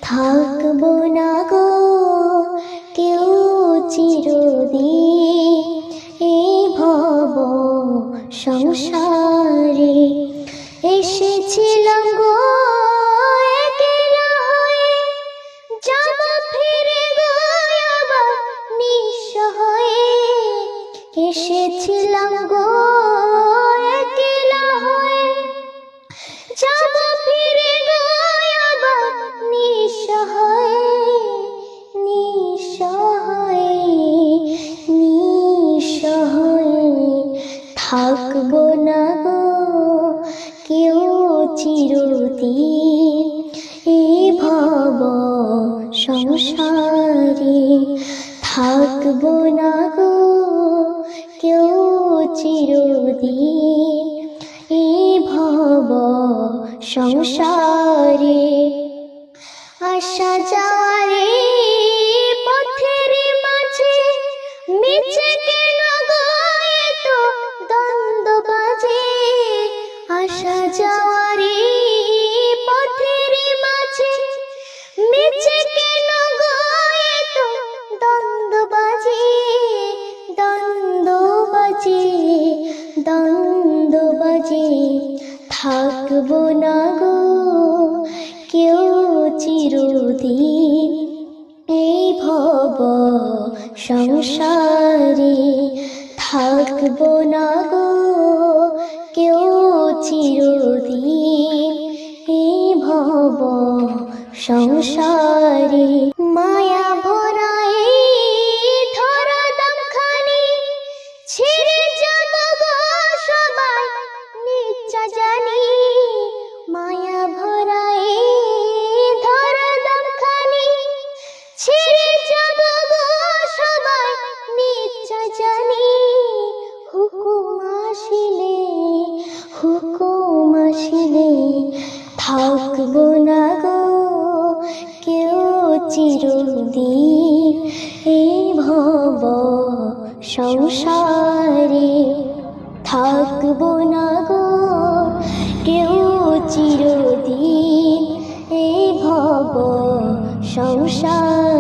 থাকবো না গো কেউ চিরদিন এই ভব সংসারে। এসেছিলাম গো একলা হয়ে, যাব ফিরে গো আবার নিঃস্ব হয়ে। এসেছিলাম গো একলা হয়ে, যাব ফিরে গো আবার নিঃস্ব হয়ে। নিঃস্ব হয়ে, নিঃস্ব হয়ে থাকবো না গো কেউ চিরদিন এই ভব সংসারে। থাকবো না গো কেউ চিরদিন এই ভব সংসারে। আসা যাওয়ারে পথের মাঝে মিছে কেন গো এত দ্বন্দ্ব বাজে। আসা যাওয়ারে পথের মাঝে মিছে কেন গো এত দ্বন্দ্ব বাজে। দ্বন্দ্ব বাজে, দ্বন্দ্ব বাজে থাকবো না গো কেউ চিরদিন এই ভব সংসারে। থাকবো না গো কেউ চিরদিন এই ভব সংসারে। মায়া ভরা এই ধরা দামখানি ছেড়ে যাব গো সবাই নিচ্ছা জানি। মায়া ভরা এই ধরা দামখানি ছেড়ে যাব গো সবাই নিচ্ছা জানি। হুকুম আসিলে, হুকুম আসিলে থাকবো না গো কেউ চিরদিন এই ভব সংসারে। থাকবো না গো কেউ চিরদিন এই ভব সংসারে।